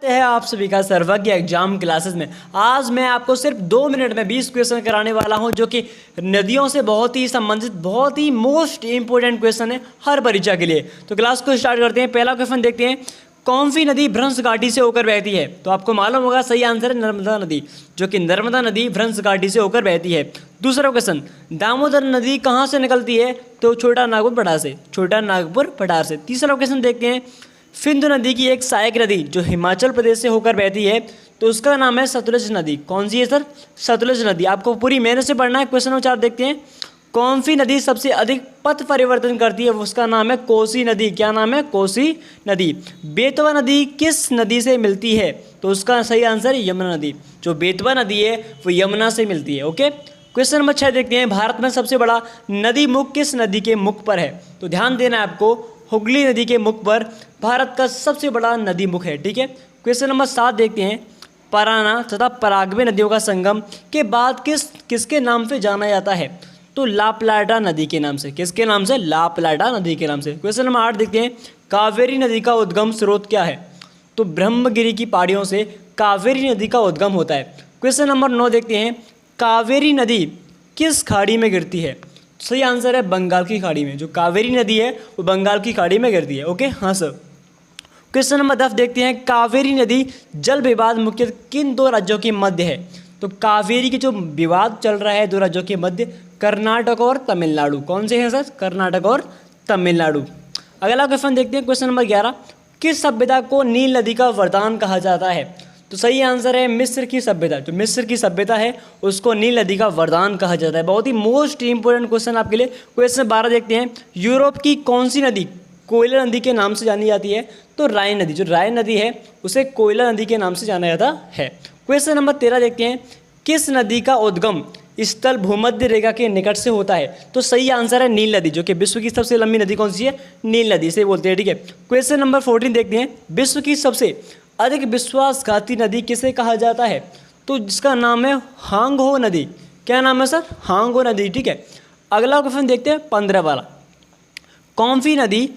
है आप सभी का सर्वज्ञ एग्जाम क्लासेस में। आज मैं आपको सिर्फ 2 मिनट में 20 क्वेश्चन कराने वाला हूं जो कि नदियों से बहुत ही संबंधित बहुत ही मोस्ट इंपोर्टेंट क्वेश्चन है हर परीक्षा के लिए। तो क्लास को स्टार्ट करते हैं। पहला क्वेश्चन देखते हैं, कौन सी नदी भ्रंश घाटी से होकर बहती है? तो आपको मालूम होगा सही आंसर है नर्मदा नदी, जो कि नर्मदा नदी भ्रंश घाटी से होकर बहती है। दूसरा क्वेश्चन, दामोदर नदी कहाँ से निकलती है? तो छोटा नागपुर पठार से, छोटा नागपुर पठार से। तीसरा क्वेश्चन देखते हैं, सिंधु नदी की एक सहायक नदी जो हिमाचल प्रदेश से होकर बहती है तो उसका नाम है सतलुज नदी। कौन सी है सर? सतलुज नदी। आपको पूरी मेहनत से पढ़ना है। क्वेश्चन नंबर 4 देखते हैं, कौन सी नदी सबसे अधिक पथ परिवर्तन करती है? उसका नाम है कोसी नदी। क्या नाम है? कोसी नदी। बेतवा नदी किस नदी से मिलती है? तो उसका सही आंसर है यमुना नदी। जो बेतवा नदी है वो यमुना से मिलती है। ओके। क्वेश्चन नंबर 6 देखते हैं, भारत में सबसे बड़ा नदी मुख किस नदी के मुख पर है? तो ध्यान देना है आपको, हुगली नदी के मुख पर भारत का सबसे बड़ा नदी मुख है। ठीक है। क्वेश्चन नंबर 7 देखते हैं, पराना तथा पराग्वे नदियों का संगम के बाद किसके नाम से जाना जाता है? तो लाप्लाटा नदी के नाम से। किसके नाम से? लाप्लाटा नदी के नाम से। क्वेश्चन नंबर 8 देखते हैं, कावेरी नदी का उद्गम स्रोत क्या है? तो ब्रह्मगिरी की पहाड़ियों से कावेरी नदी का उद्गम होता है। क्वेश्चन नंबर 9 देखते हैं, कावेरी नदी किस खाड़ी में गिरती है? सही आंसर है बंगाल की खाड़ी में। जो कावेरी नदी है वो बंगाल की खाड़ी में गिरती है। ओके। हाँ सर। क्वेश्चन नंबर 10 देखते हैं, कावेरी नदी जल विवाद मुख्यतः किन 2 राज्यों के मध्य है? तो कावेरी के जो विवाद चल रहा है 2 राज्यों के मध्य, कर्नाटक और तमिलनाडु। कौन से हैं सर? कर्नाटक और तमिलनाडु। अगला क्वेश्चन देखते हैं, क्वेश्चन नंबर 11, किस सभ्यता को नील नदी का वरदान कहा जाता है? तो सही आंसर है मिस्र की सभ्यता। जो मिस्र की सभ्यता है उसको नील नदी का वरदान कहा जाता है। बहुत ही मोस्ट इंपोर्टेंट क्वेश्चन आपके लिए। क्वेश्चन 12 देखते हैं, यूरोप की कौन सी नदी कोयला नदी के नाम से जानी जाती है? तो राइन नदी। जो राइन नदी है उसे कोयला नदी के नाम से जाना जाता है। क्वेश्चन नंबर 13 देखते हैं, किस नदी का उद्गम स्थल भूमध्य रेखा के निकट से होता है? तो सही आंसर है नील नदी, जो कि विश्व की सबसे लंबी नदी कौन सी है? नील नदी से बोलते हैं। ठीक है। क्वेश्चन नंबर 14 देखते हैं, विश्व की सबसे अधिक विश्वासघाती नदी किसे कहा जाता है? तो जिसका नाम है हांगहो नदी। क्या नाम है सर? हांगहो नदी। ठीक है। अगला क्वेश्चन देखते हैं 15 वाला, कौन सी नदी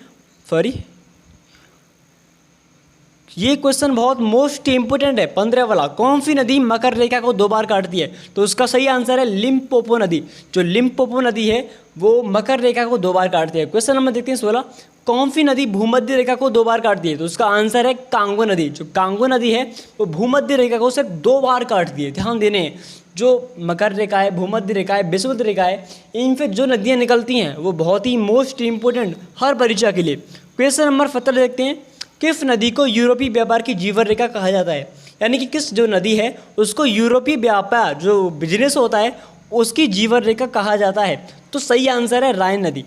ये क्वेश्चन बहुत मोस्ट इंपोर्टेंट है 15 वाला, कौन सी नदी मकर रेखा को 2 बार काटती है? तो उसका सही आंसर है लिम्पोपो नदी। जो लिम्पोपो नदी है वो मकर रेखा को 2 बार काटती है। क्वेश्चन नंबर देखते हैं 16, कौन सी नदी भूमध्य रेखा को 2 बार काटती है? तो उसका आंसर है कांगो नदी। जो कांगो नदी है वो भूमध्य रेखा को सिर्फ 2 बार काटती है। ध्यान देने, जो मकर रेखा है, भूमध्य रेखा है, विषुवत रेखा है, इन पे जो नदियाँ निकलती हैं वो बहुत ही मोस्ट इंपोर्टेंट हर परीक्षा के लिए। क्वेश्चन नंबर 17 देखते हैं, किस नदी को यूरोपीय व्यापार की जीवन रेखा कहा जाता है? यानी कि किस जो नदी है उसको यूरोपीय व्यापार जो बिजनेस होता है उसकी जीवन रेखा कहा जाता है? तो सही आंसर है राइन नदी।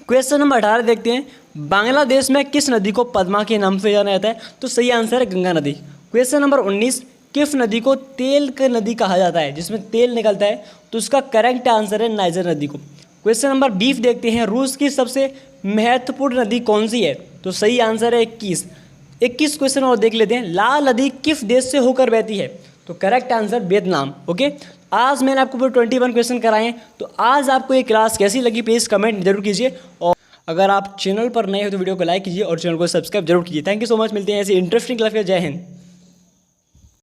क्वेश्चन नंबर 18 देखते हैं, बांग्लादेश में किस नदी को पद्मा के नाम से जाना जाता है? तो सही आंसर है गंगा नदी। क्वेश्चन नंबर 19, किस नदी को तेल की नदी कहा जाता है? जिसमें तेल निकलता है तो उसका करेक्ट आंसर है नाइजर नदी को। क्वेश्चन नंबर 20 देखते हैं, रूस की सबसे महत्वपूर्ण नदी कौन सी है? तो सही आंसर है 21 क्वेश्चन और देख लेते हैं, लाल नदी किस देश से होकर बहती है? तो करेक्ट आंसर वियतनाम। ओके। आज मैंने आपको 21 क्वेश्चन कराए हैं। तो आज आपको ये क्लास कैसी लगी प्लीज़ कमेंट जरूर कीजिए, और अगर आप चैनल पर नए हो तो वीडियो को लाइक कीजिए और चैनल को सब्सक्राइब जरूर कीजिए। Thank you so much. मिलते हैं ऐसी इंटरेस्टिंग क्लास में। जय हिंद।